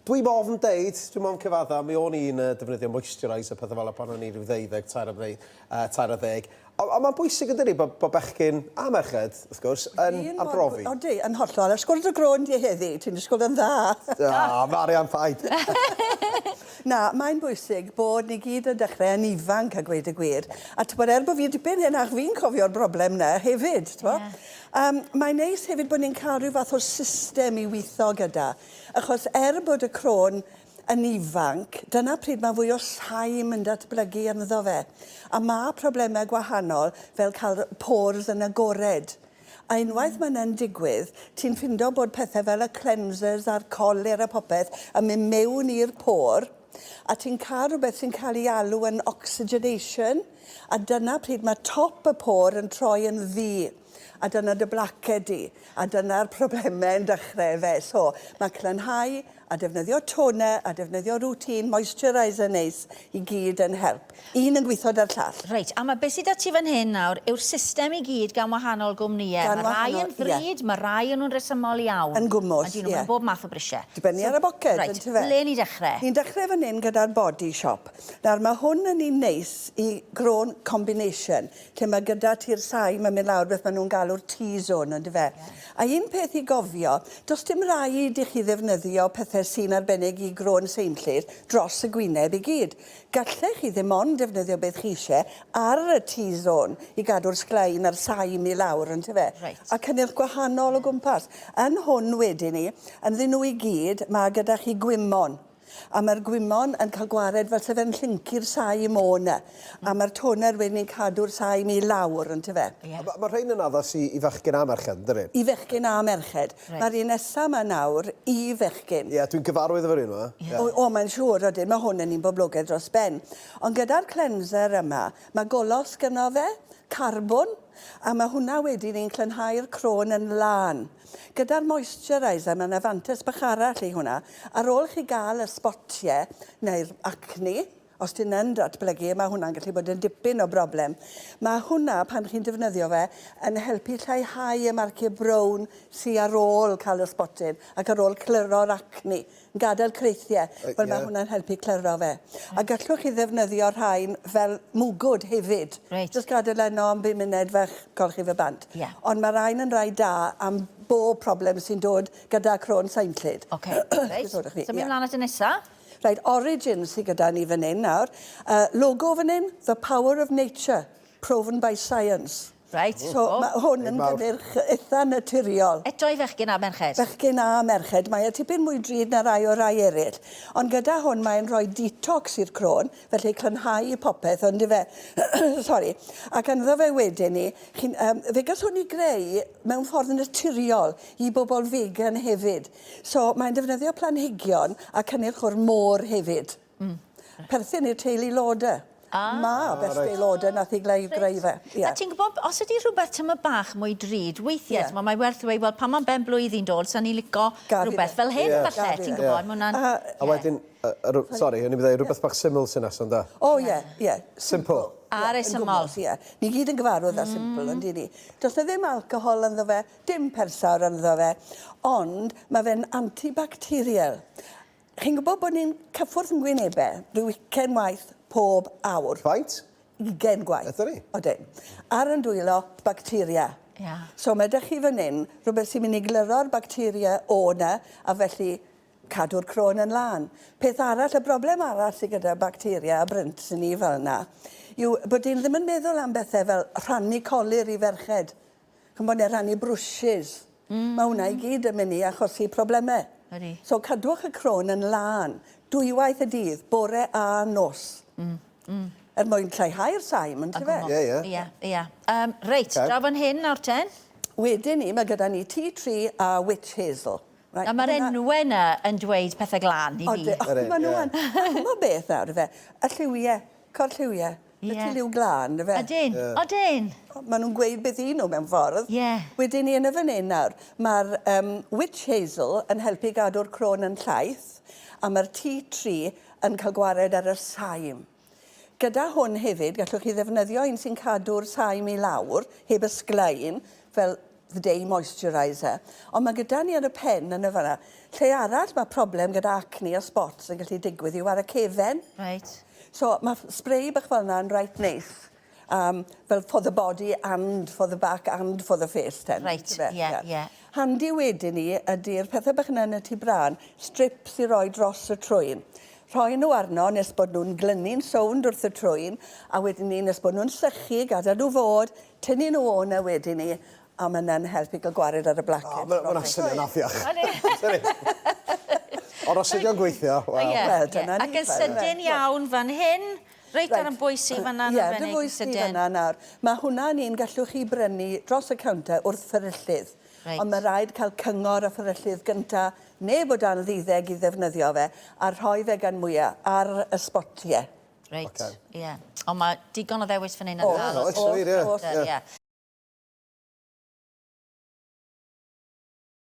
Dwi'n ofn deud, dwi'n mewn cyfadda, mi o'n i'n defnyddio moisturiser pethau fel y pan o'n i rhyw 12, 13. A mae'n bwysig yn dyn ni bod bechgyn a merched, wrth gwrs, yn arbrofi. O di, yn hollol. Ysgwrs y nghroen di heddi, ti'n ysgwrs yn dda. Marian, ffaid. Na, mae'n bwysig bod ni gyd yn dechrau yn ifanc a gweud y gwir. A bod bod fi dipyn hyn ach fi'n cofio'r broblem na hefyd. Mae'n neis hefyd bod ni'n cael rhyw fath o system i weithio gyda. Achos bod y croen yn ifanc, dyna pryd mae fwy o saim yn datblygu ynddo fe. A mae problemau gwahanol fel cael pores yn agored. A unwaith mae'n digwydd, ti'n ffindo bod pethau fel y cleansers a'r colir a popeth yn mynd mewn i'r por, a ti'n cael rhywbeth sy'n cael ei alw yn oxygenation, a dyna pryd mae top y por yn troi yn ddu. A dyna dy blaced di, a dyna'r problemau yn dechrau fe. So, mae clynhau, a defnyddio toner, a defnyddio routine, moisturiser neis i gyd yn help. Un yn gweithio da'r llall. Reit, a mae beth sydd â ti fan hyn nawr yw'r system i gyd gan wahanol gwmnïau. Mae rai yn ddrud, mae rai yn nhw'n resymol iawn. Yn gwmws, A dyn nhw'n bob math o brisiau. Dibynnu ar y boced, yn tyfe. Reit, le ni dechrau? Ni'n dechrau fan hyn gyda'r body shop. Nawr, mae hwn yn un neis i nghroen combination, lle mae gyda ti'r saim yn mynd lawr beth maen nhw'n galw'r T-zone, yn dyfe. A un peth i gofio, does dim rhaid i chi ddefnyddio pethau sy'n arbennig i nghroen seinllyd dros y gwyneb i gyd. Gallech chi ddim ond defnyddio beth chi eisiau ar y T-zone i gadw'r sglaen a'r saim i lawr, yn tyfe. A cynnyrch gwahanol o gwmpas. Yn hwn wedyn ni, yn ddyn nhw i gyd, mae gyda chi gwymon. A mae'r gwymon yn cael gwared fel sef yn llyncu'r saim o'n. A mae'r toner wedyn ni'n cadw'r saim i lawr, yn tyfe. Mae rhain yn addas i fechgyn a merched, dydyn? I fechgyn a merched. Mae'r un nesaf yma nawr i fechgyn. Ie, dwi'n gyfarwydd efo'r un yma. O, mae'n siŵr ydyn, mae hwn yn un boblogaidd dros ben. Ond gyda'r cleanser yma, mae golos gyno fe, carbon, a mae hwnna wedi ni'n clynhau'r croen yn lan. Gyda'r moisturiser, mae'n afantes bach arall i hwnna. Ar ôl chi gael y spotiau neu'r acne, os ti'n yn datblygu, mae hwnna'n gallu bod yn dipyn o broblem. Mae hwnna, pan chi'n defnyddio fe, yn helpu lleihau y marciau brown sy'n ar ôl cael y spotyn ac ar ôl cliro'r acne. Yn gadael creithiau, wel mae hwnna'n helpu cliro fe. A gallwch chi ddefnyddio rhain fel mwgwd hefyd. Just gadael yno am 5 munud fech golchi fy bant. Ond mae rhain yn rai da am bob problem sy'n dod gyda croen seinllyd. Reit, so mynd mlaen at y nesaf. Right, origin sydd gyda ni fan hyn nawr. Logo fan hyn, The Power of Nature, proven by science. Right. So mae hwn yn gynnyrch eitha naturiol. Eto i fechgyn a merched? Fechgyn a merched. Mae tipyn mwy drud na rai o rai eraill. Ond gyda hwn mae'n rhoi detox i'r croen, felly clynhau i popeth, ond fe... Sorry. Ac ynddo fe wedyn ni, fe gall hwn i greu mewn ffordd naturiol i bobl vegan hefyd. So mae'n defnyddio planhigion a cynnyrch o'r môr hefyd. Perthyn i'r teulu lode. Beth aelodau nath i greu fe. A ti'n gwybod, os ydy rhywbeth tyma bach mwy drud, weithiau, mae werth dweud, wel, pan mae'n ben blwyddyn dod, sa'n ni lico rhywbeth fel hyn, falle, ti'n gwybod, mae hwnna'n... A wedyn, sori, o'n i'n meddwl, rhywbeth bach syml sy'n nes, ond da? O, ie. Simple. A resymol. Ni gyd yn gyfarwydd â simple, ond i ni. Does na ddim alcohol ynddo fe, dim persawr ynddo fe, ond mae fe'n antibacterial. Chi'n gwybod bod ni'n cyffwrdd yn gwynebau rhyw wicen waith pob awr. Faint? 20 gwaith. Ydyn ni? Odyn. Ar yn dwylo bacteria. So mae dych chi fan hyn rhywbeth sy'n mynd i glyro'r bacteria o'na a felly cadw'r croen yn lan. Peth arall, y broblem arall sydd gyda bacteria a brynt sy'n ni fel yna, yw bod ni'n ddim yn meddwl am bethau fel rhannu colir i ferched. Chymod neu rhannu brwsys. Mae hwnna i gyd yn mynd i achosi problemau. So cadwch y croen yn lan, 2 waith y dydd, bore a nos. Mwyn lleihau'r saim, yn tyfe? Ie. Reit, draw fan hyn nawr ten? Wedyn ni, mae gyda ni tea tree a witch hazel. A mae'r enwau yna yn dweud pethau glan i fi. Mae nhw'n. Mae beth nawr, y lliwiau, cor lliwiau. Y lliw glan, y fe. Odyn. Mae nhw'n gweud beth un nhw mewn ffordd. Wedyn ni yn y fan hyn nawr, mae'r witch hazel yn helpu gadw'r croen yn llaeth, a mae'r tea tree yn cael gwared ar y saim. Gyda hwn hefyd, gallwch chi ddefnyddio un sy'n cadw'r saim i lawr, heb ysglaen, fel the day moisturiser. Ond mae gyda ni ar y pen yn y fanna. Lle arall mae problem gyda acne a spots yn gallu digwydd yw ar y cefen. Right. So mae spray bach fel yna'n reit neis. Fel for the body and for the back and for the face then. Right, ie. Handi wedyn ni ydy'r pethau bach yna yn y tu bran, strips i roi dros y trwyn. Rhoi nhw arno nes bod nhw'n glynu'n sownd wrth y trwyn, a wedyn ni nes bod nhw'n sychu, gadael nhw fod, tynnu nhw o'na wedyn ni, a mae yna'n helpu gael gwared ar y blaced. Mae'n syniad affiach. Ond os ydyn gweithio, wel. Ac yn sydyn iawn fan hyn, reit ar y bwysi fan hyn. Ie, dy bwysi fan hyn nawr. Mae hwnna ni'n gallwch chi brynu dros y counter wrth ffyryllydd. Ond mae rhaid cael cyngor a ffyryllydd gyntaf, neu bod dan ddiddeg i ddefnyddio fe, a rhoi fe gan mwyaf ar y sbotiau. Reit, ie. Ond mae digon o ddewis fan hyn. Oes, wir, ie.